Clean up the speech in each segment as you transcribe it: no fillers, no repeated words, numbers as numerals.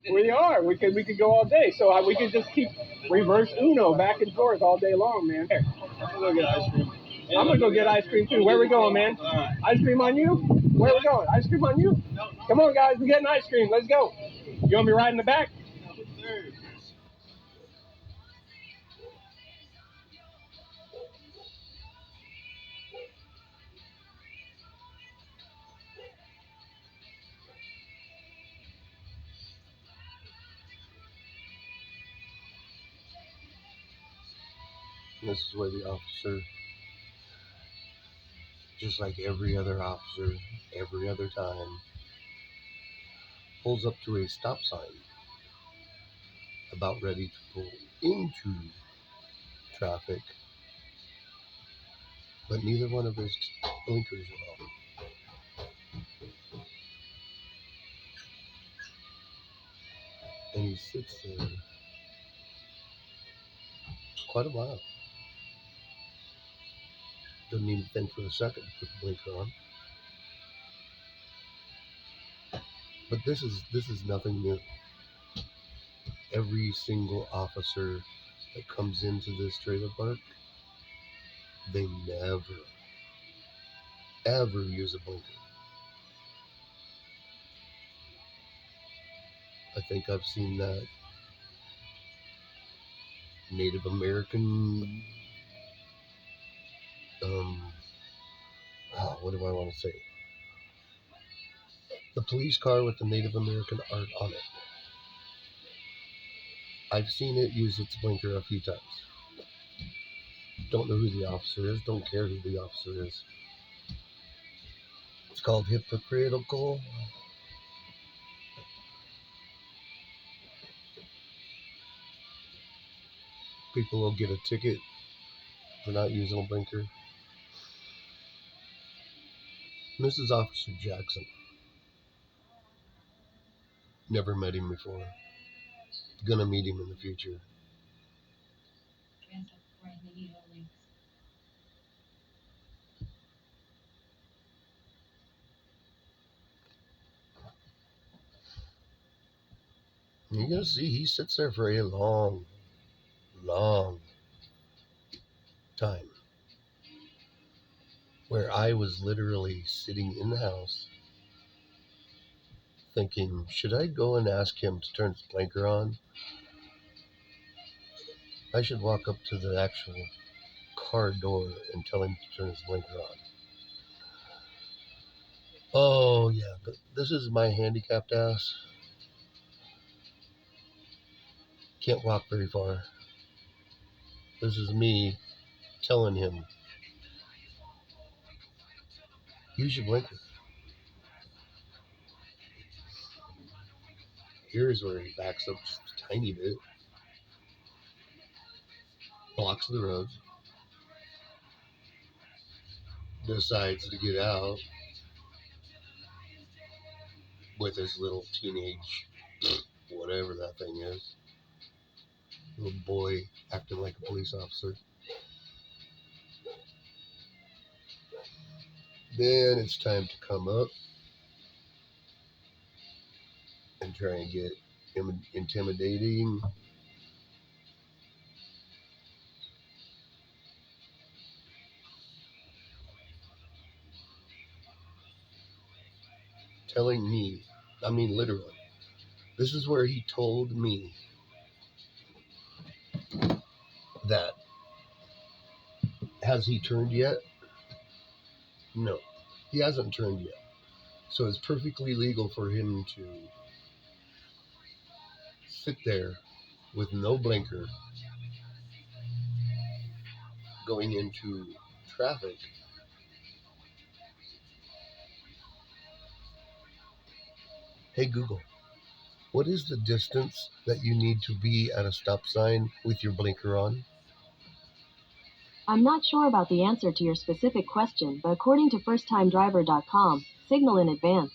We are. We could go all day. So we could just keep reverse Uno back and forth all day long, man. Here, I'm gonna go get ice cream. I'm gonna go get ice cream too. Where we going, man? Ice cream on you? Where we going? Ice cream on you? Come on, guys. We're getting ice cream. Let's go. You want me riding the back? This is where the officer, just like every other officer, every other time, pulls up to a stop sign, about ready to pull into traffic, but neither one of his blinkers are on. And he sits there quite a while. Doesn't even think for a second to put the blinker on. But this is nothing new. Every single officer that comes into this trailer park, they never, ever use a blinker. I think I've seen that Native American, what do I want to say? The police car with the Native American art on it. I've seen it use its blinker a few times. Don't know who the officer is, don't care who the officer is. It's called Hypocritical. People will get a ticket for not using a blinker. This is Officer Jackson. Never met him before. Gonna meet him in the future. You're gonna see he sits there for a long, long time. Where I was literally sitting in the house thinking, should I go and ask him to turn his blinker on? I should walk up to the actual car door and tell him to turn his blinker on. Oh yeah, but this is my handicapped ass. Can't walk very far. This is me telling him, use your blinker. Here's where he backs up just a tiny bit. Blocks the road. Decides to get out with his little teenage, whatever that thing is. Little boy acting like a police officer. Then it's time to come up and try and get intimidating. Telling me, I mean literally, this is where he told me that, has he turned yet? No, he hasn't turned yet. So it's perfectly legal for him to sit there with no blinker going into traffic. Hey Google, what is the distance that you need to be at a stop sign with your blinker on? I'm not sure about the answer to your specific question, but according to firsttimedriver.com, signal in advance.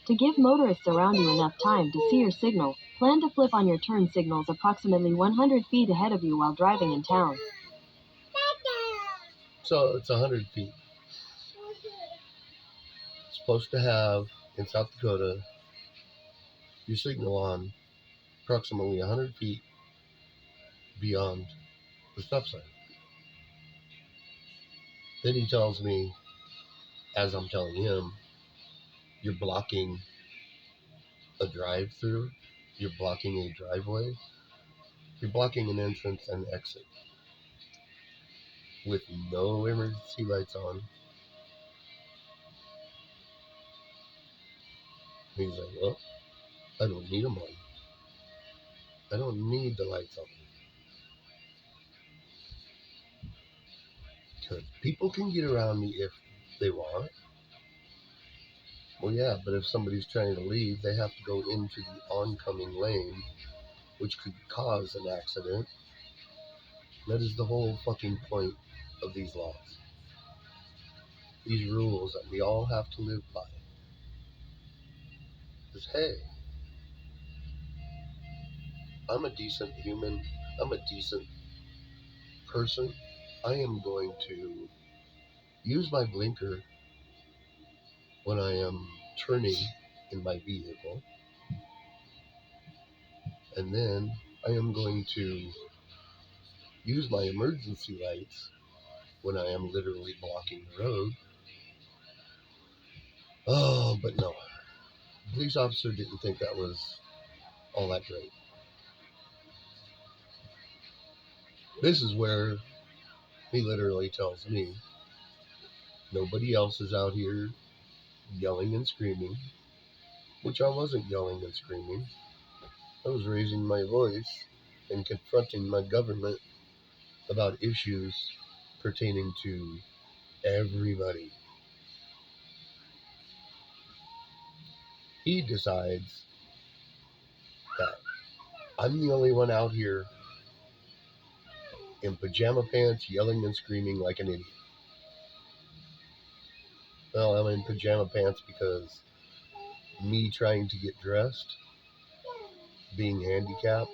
To give motorists around you enough time to see your signal, plan to flip on your turn signals approximately 100 feet ahead of you while driving in town. So it's 100 feet. It's supposed to have, in South Dakota, your signal on approximately 100 feet beyond the stop sign. Then he tells me, as I'm telling him, you're blocking a drive-through, you're blocking a driveway, you're blocking an entrance and exit with no emergency lights on. He's like, well, I don't need them on. I don't need the lights on. Because people can get around me if they want. Well, yeah, but if somebody's trying to leave, they have to go into the oncoming lane, which could cause an accident. That is the whole fucking point of these laws. These rules that we all have to live by. Because, hey, I'm a decent human. I'm a decent person. I am going to use my blinker when I am turning in my vehicle. And then I am going to use my emergency lights when I am literally blocking the road. Oh, but no. The police officer didn't think that was all that great. This is where he literally tells me nobody else is out here yelling and screaming, which I wasn't yelling and screaming. I was raising my voice and confronting my government about issues pertaining to everybody. He decides that I'm the only one out here in pajama pants yelling and screaming like an idiot. Well, I'm in pajama pants because me trying to get dressed, being handicapped,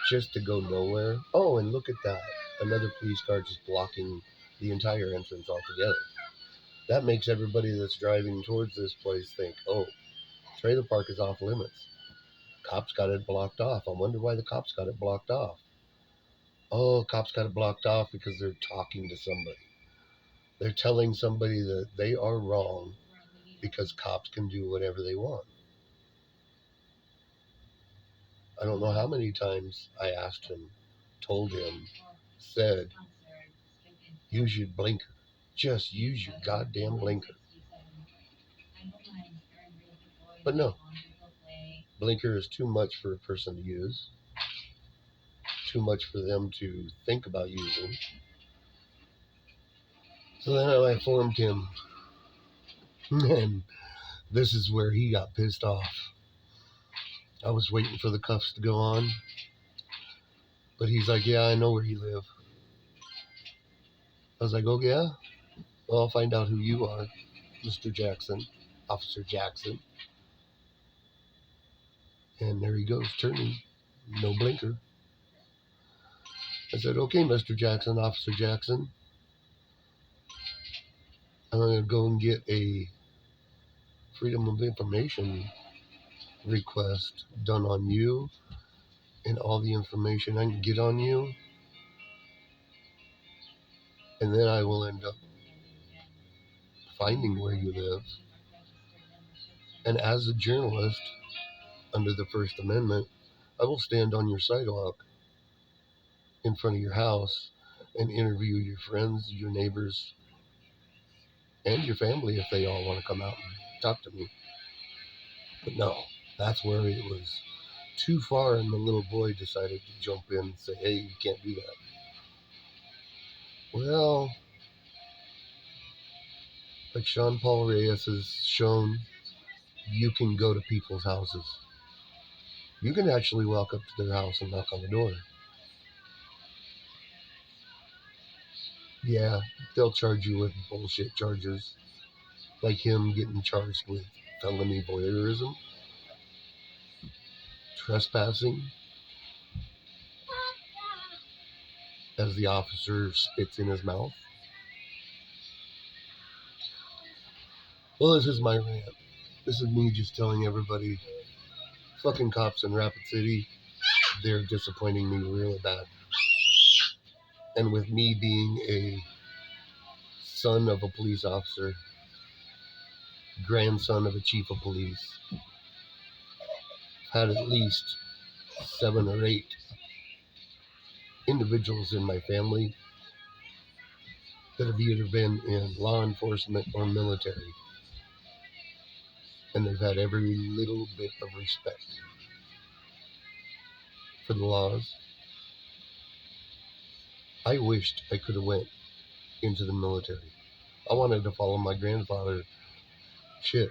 just to go nowhere. Oh, and look at that. Another police car just blocking the entire entrance altogether. That makes everybody that's driving towards this place think, oh, trailer park is off limits. Cops got it blocked off. I wonder why the cops got it blocked off. Oh, cops got it blocked off because they're talking to somebody. They're telling somebody that they are wrong because cops can do whatever they want. I don't know how many times I asked him, told him, said, use your blinker. Just use your goddamn blinker. But no, blinker is too much for a person to use. Too much for them to think about using. So then I informed him, and this is where he got pissed off. I was waiting for the cuffs to go on, but he's like, yeah, I know where you live. I was like, oh yeah? Well, I'll find out who you are, Mr. Jackson, Officer Jackson. And there he goes, turning, no blinker. I said, okay, Mr. Jackson, Officer Jackson. I'm going to go and get a Freedom of Information request done on you and all the information I can get on you. And then I will end up finding where you live. And as a journalist, under the First Amendment, I will stand on your sidewalk in front of your house and interview your friends, your neighbors, and your family if they all want to come out and talk to me. But no, that's where it was too far, and the little boy decided to jump in and say, hey, you can't do that. Well, like Sean Paul Reyes has shown, you can go to people's houses. You can actually walk up to their house and knock on the door. Yeah, they'll charge you with bullshit charges, like him getting charged with felony voyeurism, trespassing, as the officer spits in his mouth. Well, this is my rant. This is me just telling everybody, fucking cops in Rapid City, they're disappointing me real bad. And with me being a son of a police officer, grandson of a chief of police, had at least 7 or 8 individuals in my family that have either been in law enforcement or military, and they've had every little bit of respect for the laws. I wished I could have went into the military. I wanted to follow my grandfather. Shit,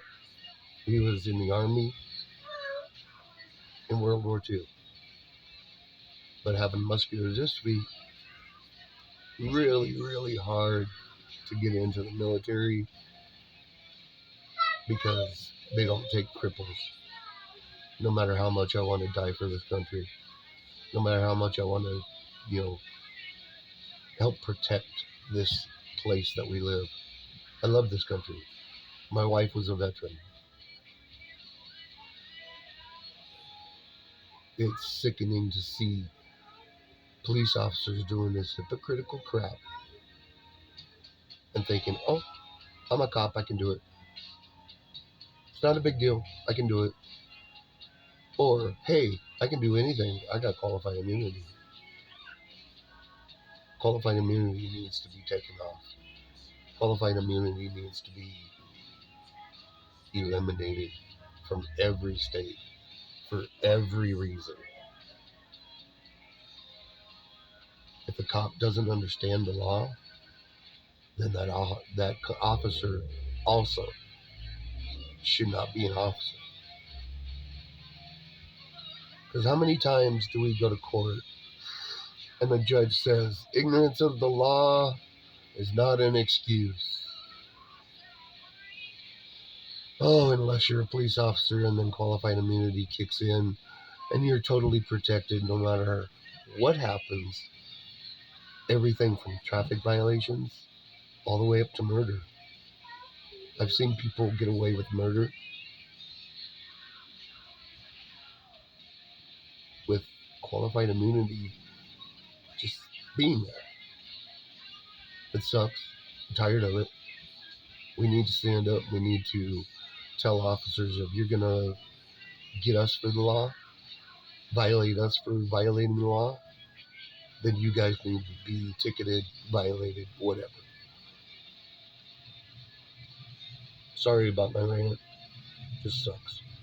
he was in the Army in World War II. But having muscular dystrophy, really, really hard to get into the military because they don't take cripples. No matter how much I want to die for this country, no matter how much I want to, help protect this place that we live. I love this country. My wife was a veteran. It's sickening to see police officers doing this hypocritical crap and thinking, oh, I'm a cop, I can do it. It's not a big deal, I can do it. Or, hey, I can do anything, I got qualified immunity. Qualified immunity needs to be taken off. Qualified immunity needs to be eliminated from every state for every reason. If a cop doesn't understand the law, then that officer also should not be an officer. Because how many times do we go to court and the judge says, ignorance of the law is not an excuse. Oh, unless you're a police officer and then qualified immunity kicks in and you're totally protected no matter what happens. Everything from traffic violations all the way up to murder. I've seen people get away with murder with qualified immunity just being there. It sucks. I'm tired of it. We need to stand up. We need to tell officers, if you're going to get us for the law, violate us for violating the law, then you guys need to be ticketed, violated, whatever. Sorry about my rant. This sucks.